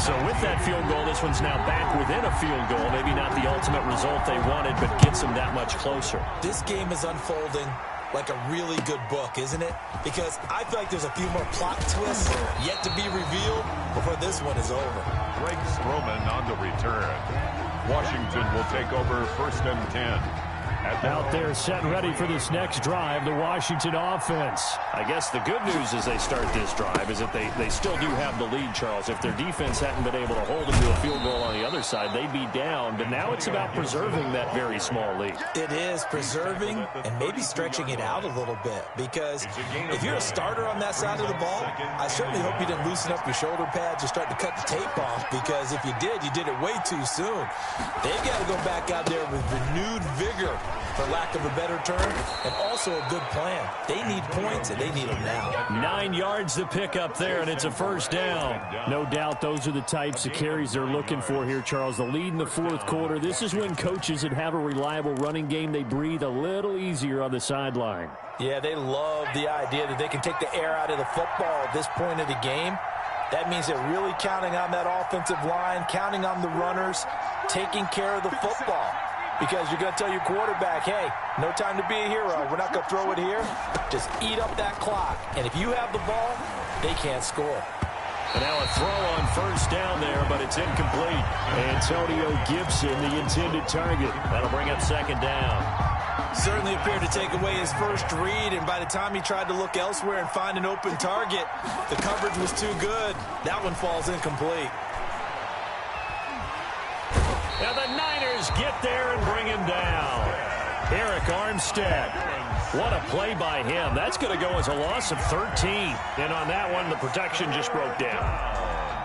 So with that field goal, this one's now back within a field goal. Maybe not the ultimate result they wanted, but gets them that much closer. This game is unfolding like a really good book, isn't it? Because I feel like there's a few more plot twists yet to be revealed before this one is over. Greg Stroman on the return. Washington will take over 1st and 10. Out there set ready for this next drive, the Washington offense. I guess the good news as they start this drive is that they still do have the lead, Charles. If their defense hadn't been able to hold them to a field goal on the other side, they'd be down. But now it's about preserving that very small lead. It is preserving and maybe stretching it out a little bit. Because if you're a starter on that side of the ball, I certainly hope you didn't loosen up your shoulder pads or start to cut the tape off. Because if you did, you did it way too soon. They've got to go back out there with renewed vigor, for lack of a better term, and also a good plan. They need points, and they need them now. 9 yards to pick up there, and it's a 1st down. No doubt those are the types of carries they're looking for here, Charles. The lead in the 4th quarter. This is when coaches that have a reliable running game, they breathe a little easier on the sideline. Yeah, they love the idea that they can take the air out of the football at this point of the game. That means they're really counting on that offensive line, counting on the runners, taking care of the football. Because you're going to tell your quarterback, hey, no time to be a hero. We're not going to throw it here. Just eat up that clock. And if you have the ball, they can't score. And now a throw on 1st down there, but it's incomplete. Antonio Gibson, the intended target. That'll bring up 2nd down. Certainly appeared to take away his first read, and by the time he tried to look elsewhere and find an open target, the coverage was too good. That one falls incomplete. And the Niners get there and bring him down. Eric Armstead. What a play by him. That's going to go as a loss of 13. And on that one, the protection just broke down.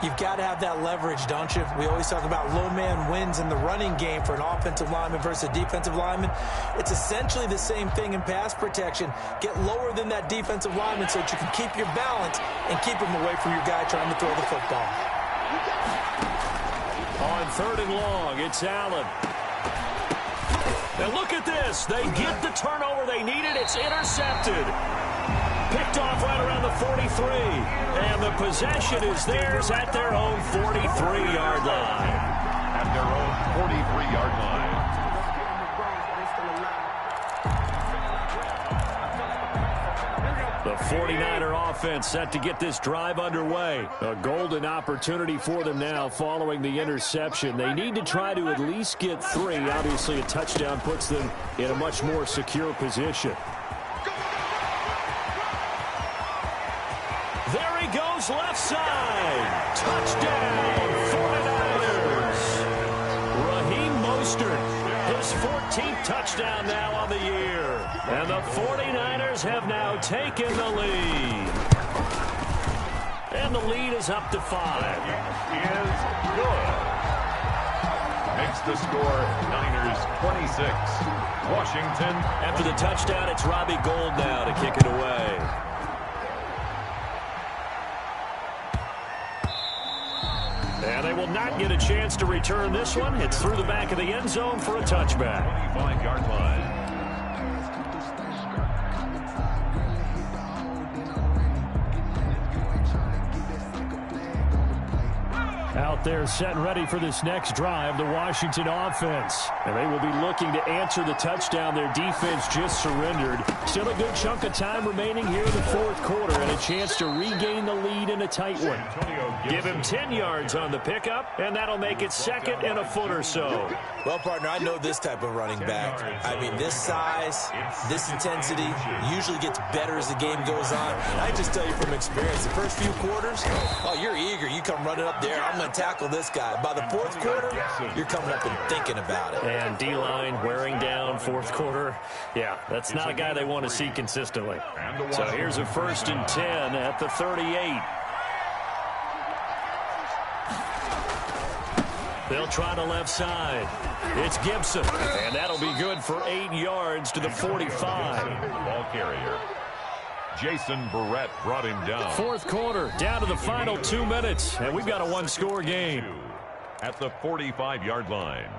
You've got to have that leverage, don't you? We always talk about low man wins in the running game for an offensive lineman versus a defensive lineman. It's essentially the same thing in pass protection. Get lower than that defensive lineman so that you can keep your balance and keep him away from your guy trying to throw the football. On 3rd and long, it's Allen. And look at this. They get the turnover they needed. It's intercepted. Picked off right around the 43. And the possession is theirs at their own 43-yard line. At their own 43-yard line. The 49er offense set to get this drive underway. A golden opportunity for them now following the interception. They need to try to at least get 3. Obviously, a touchdown puts them in a much more secure position. There he goes, left side. Touchdown, 49ers. Raheem Mostert, his 14th touchdown now on the year. And the 49ers have now taken the lead. And the lead is up to 5. Is good. Makes the score Niners 26. Washington. After the touchdown, it's Robbie Gould now to kick it away. And they will not get a chance to return this one. It's through the back of the end zone for a touchback. 25-yard line. Out there set and ready for this next drive, the Washington offense. And they will be looking to answer the touchdown their defense just surrendered. Still a good chunk of time remaining here in the 4th quarter and a chance to regain the lead in a tight one. Give him 10 yards on the pickup, and that'll make it 2nd and a foot or so. Well, partner, I know this type of running back. I mean, this size, this intensity usually gets better as the game goes on. And I just tell you from experience, the first few quarters, oh, you're eager. You come running up there, I'm going to tackle this guy. By the 4th quarter, you're coming up and thinking about it. And D-line wearing down 4th quarter. Yeah, that's not a guy they want to see consistently. So here's a 1st and 10 at the 38. They'll try the left side. It's Gibson, and that'll be good for 8 yards to the 45. Ball carrier. Jason Barrett brought him down. 4th quarter, down to the final 2 minutes, and we've got a one-score game. At the 45-yard line.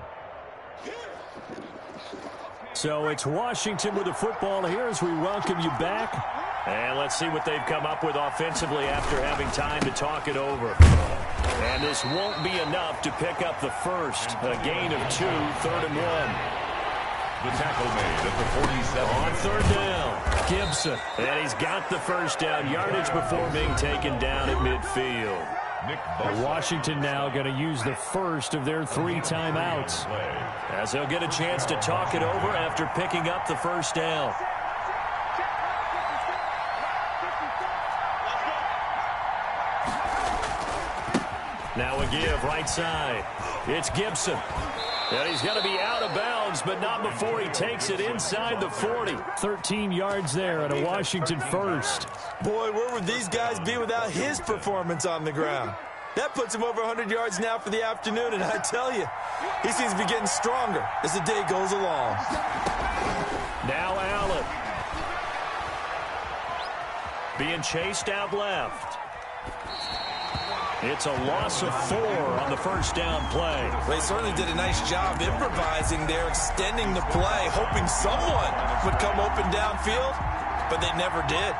So it's Washington with the football here as we welcome you back. And let's see what they've come up with offensively after having time to talk it over. And this won't be enough to pick up the first. A gain of 2, 3rd and 1. The tackle made at the 47. On 3rd down, Gibson. And he's got the first down yardage before being taken down at midfield. Washington now going to use the first of their 3 timeouts, as they'll get a chance to talk it over after picking up the first down. Now a give right side. It's Gibson. And he's going to be out of bounds, but not before he takes it inside the 40. 13 yards there and a Washington first. Boy, where would these guys be without his performance on the ground? That puts him over 100 yards now for the afternoon, and I tell you, he seems to be getting stronger as the day goes along. Now Allen. Being chased out left. It's a loss of 4 on the first down play. Well, they certainly did a nice job improvising there, extending the play, hoping someone would come open downfield, but they never did.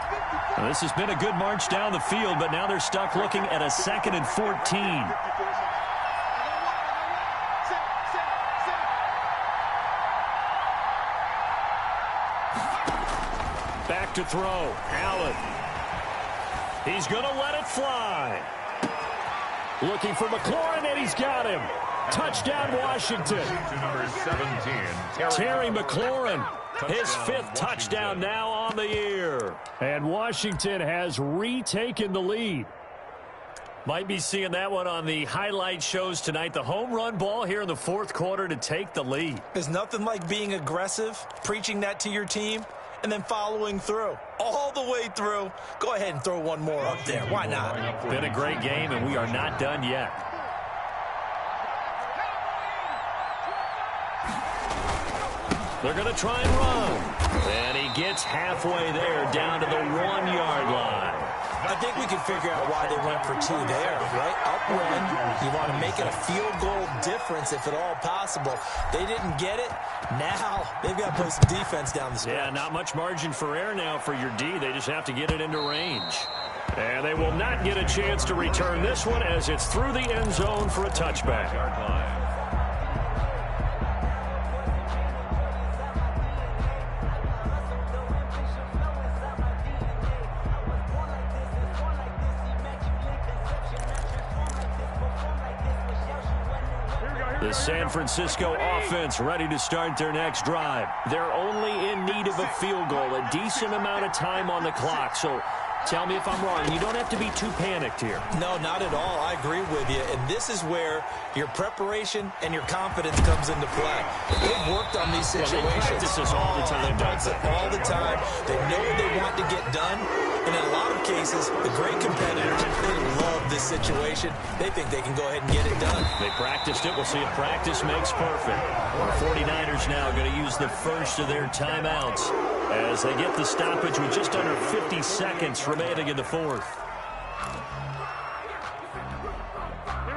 Well, this has been a good march down the field, but now they're stuck looking at a 2nd and 14. Back to throw. Allen. He's going to let it fly. Looking for McLaurin, and he's got him. Touchdown, Washington. To number 17, Terry McLaurin. His fifth touchdown now on the year. And Washington has retaken the lead. Might be seeing that one on the highlight shows tonight. The home run ball here in the fourth quarter to take the lead. There's nothing like being aggressive, preaching that to your team, and then following through. All the way through. Go ahead and throw one more up there. Why not? Been a great game, and we are not done yet. They're going to try and run. And he gets halfway there, down to the 1-yard line. I think we can figure out why they went for two there, right? Up one, you want to make it a field goal difference if at all possible. They didn't get it. Now they've got to play some defense down the stretch. Yeah, not much margin for error now for your D. They just have to get it into range. And they will not get a chance to return this one as it's through the end zone for a touchback. The San Francisco offense ready to start their next drive. They're only in need of a field goal, a decent amount of time on the clock. So tell me if I'm wrong. You don't have to be too panicked here. No, not at all. I agree with you. And this is where your preparation and your confidence comes into play. They've worked on these situations. They practice this all the time. They practice it all the time. They know what they want to get done. And in a lot of cases, the great competitors, they love this situation. They think they can go ahead and get it done. They practiced it. We'll see if practice makes perfect. Our 49ers now going to use the first of their timeouts as they get the stoppage with just under 50 seconds remaining in the fourth.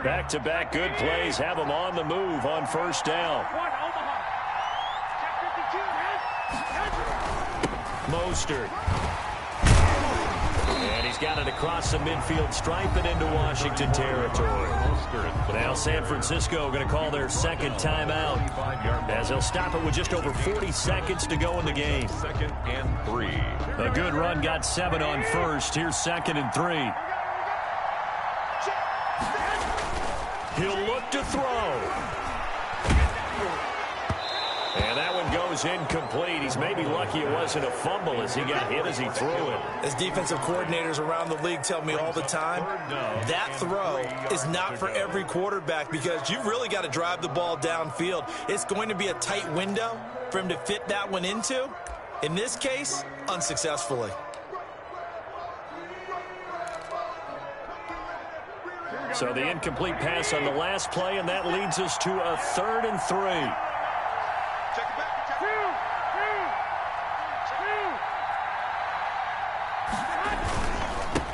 Back-to-back good plays have them on the move on first down. Mostert. And he's got it across the midfield stripe and into Washington territory. Now San Francisco going to call their second timeout as they'll stop it with just over 40 seconds to go in the game. 2nd and 3. A good run got 7 on first. Here's 2nd and 3. He'll look to throw. And that one goes incomplete. He's maybe lucky it wasn't a fumble as he got hit as he threw it. As defensive coordinators around the league tell me all the time, that throw is not for every quarterback because you've really got to drive the ball downfield. It's going to be a tight window for him to fit that one into. In this case, unsuccessfully. So the incomplete pass on the last play, and that leads us to a 3rd and 3.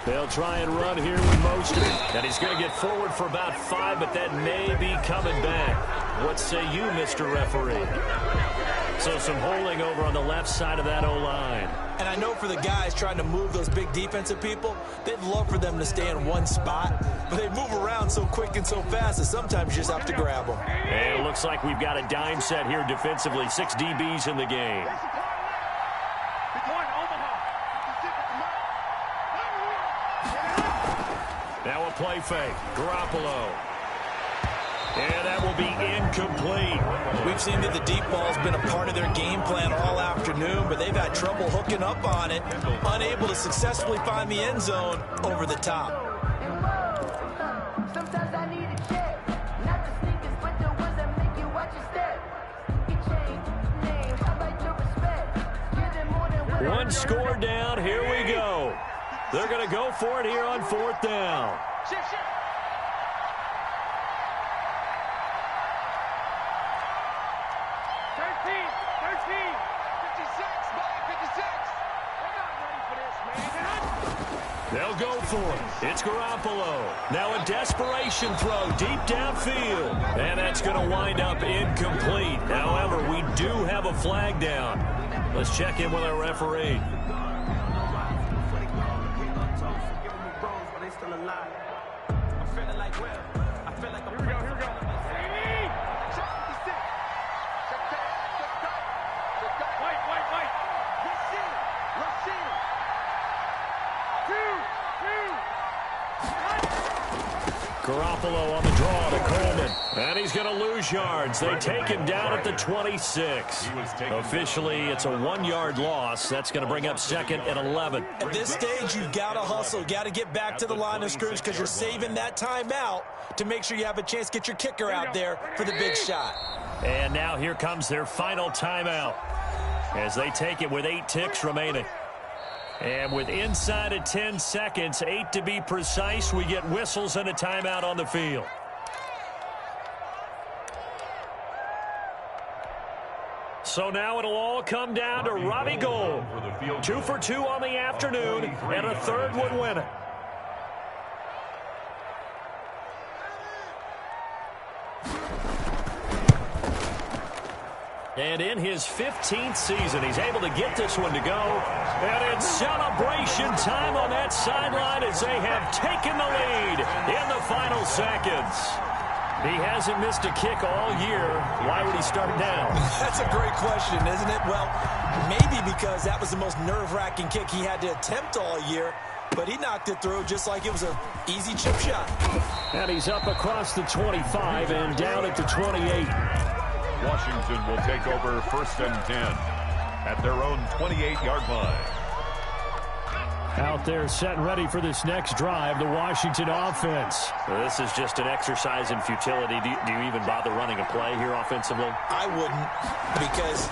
They'll try and run here with Mostert. And he's going to get forward for about 5, but that may be coming back. What say you, Mr. Referee? So some holding over on the left side of that O-line. And I know for the guys trying to move those big defensive people, they'd love for them to stay in one spot. But they move around so quick and so fast that sometimes you just have to grab them. And it looks like we've got a dime set here defensively. 6 DBs in the game. Now a play fake. Garoppolo. And that will be incomplete. We've seen that the deep ball's been a part of their game plan all afternoon, but they've had trouble hooking up on it, unable to successfully find the end zone over the top. Sometimes I need a check, not the sneakers, but the ones that make you watch your step. You change names, I like your respect. Give them more than what One score down, here we go. They're going to go for it here on 4th down. Shift. 56. They'll go for it. It's Garoppolo. Now a desperation throw deep downfield. And that's going to wind up incomplete. However, we do have a flag down. Let's check in with our referee. Garoppolo on the draw to Coleman. And he's going to lose yards. They take him down at the 26. Officially, it's a 1-yard loss. That's going to bring up second and 11. At this stage, you've got to hustle. Got to get back to the line of scrimmage because you're saving that timeout to make sure you have a chance to get your kicker out there for the big shot. And now here comes their final timeout as they take it with 8 ticks remaining. And with inside of 10 seconds, 8 to be precise, we get whistles and a timeout on the field. So now it'll all come down to Robbie Gould. 2 for 2 on the afternoon, and a third would win it. And in his 15th season, he's able to get this one to go. And it's celebration time on that sideline as they have taken the lead in the final seconds. He hasn't missed a kick all year. Why would he start now? That's a great question, isn't it? Well, maybe because that was the most nerve-wracking kick he had to attempt all year. But he knocked it through just like it was an easy chip shot. And he's up across the 25 and down at the 28. Washington will take over 1st and 10 at their own 28-yard line. Out there set and ready for this next drive, the Washington offense. Well, this is just an exercise in futility. Do you even bother running a play here offensively? I wouldn't, because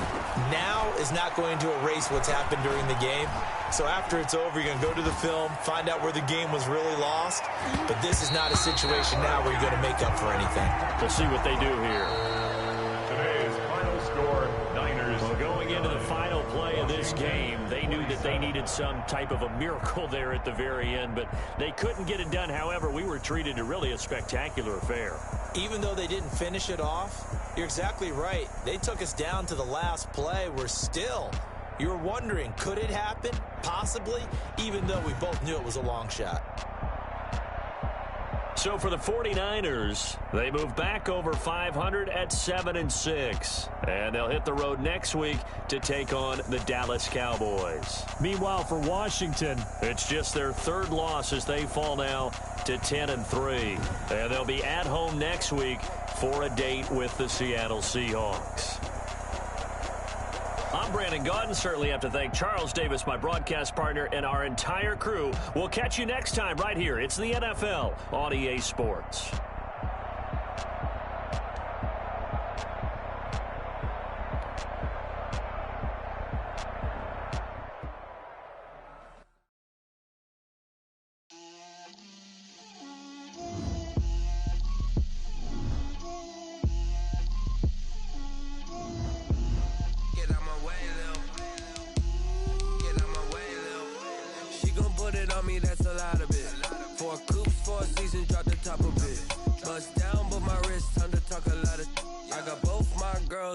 now is not going to erase what's happened during the game. So after it's over, you're going to go to the film, find out where the game was really lost. But this is not a situation now where you're going to make up for anything. We'll see what they do here. Today's final score, Niners. Well, going into the final play of this game, they knew that they needed some type of a miracle there at the very end, but they couldn't get it done. However, we were treated to really a spectacular affair. Even though they didn't finish it off, you're exactly right. They took us down to the last play. We're still, you were wondering, could it happen? Possibly, even though we both knew it was a long shot. So for the 49ers, they move back over 500 at 7-6. And they'll hit the road next week to take on the Dallas Cowboys. Meanwhile, for Washington, it's just their third loss as they fall now to 10-3. And they'll be at home next week for a date with the Seattle Seahawks. I'm Brandon Gaudin. Certainly have to thank Charles Davis, my broadcast partner, and our entire crew. We'll catch you next time right here. It's the NFL on EA Sports.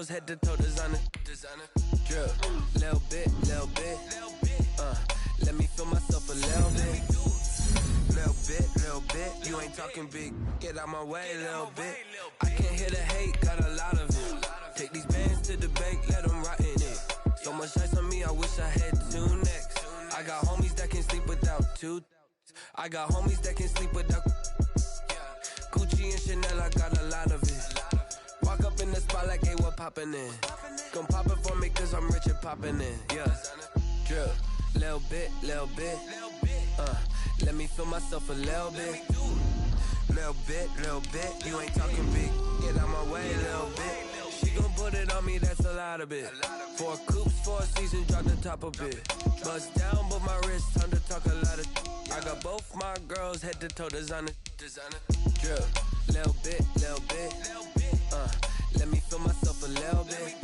Head to toe designer, drip, little bit, let me feel myself a little bit, you ain't talking big, get out my way, little bit, I can't hear the hate, got a lot of it, take these bands to the bank, let them rot in it, so much ice on me, I wish I had 2 necks, I got homies that can sleep without 2, I got homies that can sleep without, Gucci and Chanel, I got a lot of it. Walk up in the spot like, hey, what poppin' in? Gon' pop it for me cause I'm rich and poppin' in, yeah. Drip, little bit, let me feel myself a little bit. Little bit, you ain't talking big, get out my way, little bit. She gon' put it on me, that's a lot of it. 4 coops, 4 seasons, drop the top a bit. Bust down, but my wrist, time to talk a lot of. I got both my girls, head to toe designer. Drip, little bit, let me feel myself a little bit.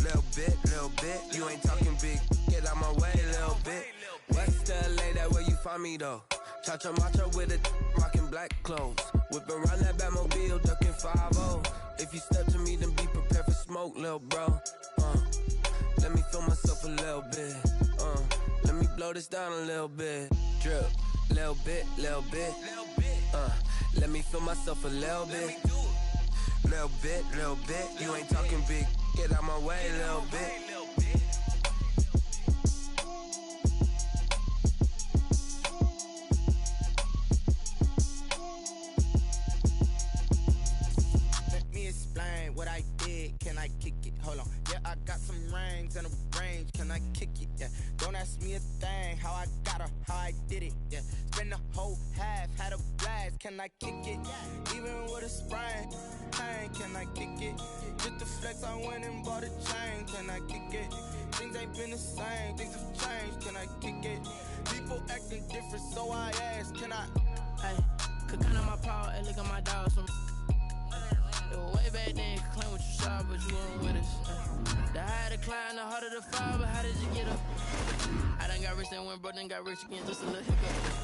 Little bit, you ain't talking big, get out my way, little bit. West LA, that where you find me though. Cha-cha macha with a rockin' black clothes. Whip around that Batmobile, ducking 5-0. If you step to me, then be prepared for smoke, little bro. Let me feel myself a little bit. Let me blow this down a little bit. Drip, little bit, let me feel myself a little bit. Little bit, you ain't talking big, get out my way, little bit. I kick it? Hold on. Yeah, I got some rings and a range. Can I kick it? Yeah. Don't ask me a thing. How I got her, how I did it. Yeah. Spend the whole half, had a blast. Can I kick it? Even with a sprain. Pain, can I kick it? Just the flex, I went and bought a chain. Can I kick it? Things ain't been the same. Things have changed. Can I kick it? People acting different, so I ask. Can I? Hey, could count on my power and look at my dogs from. It was way back then, could claim what you saw, but you weren't with us. The higher the climb, the harder the fall, but how did you get up? I done got rich and went broke, then got rich again, just a little hiccup.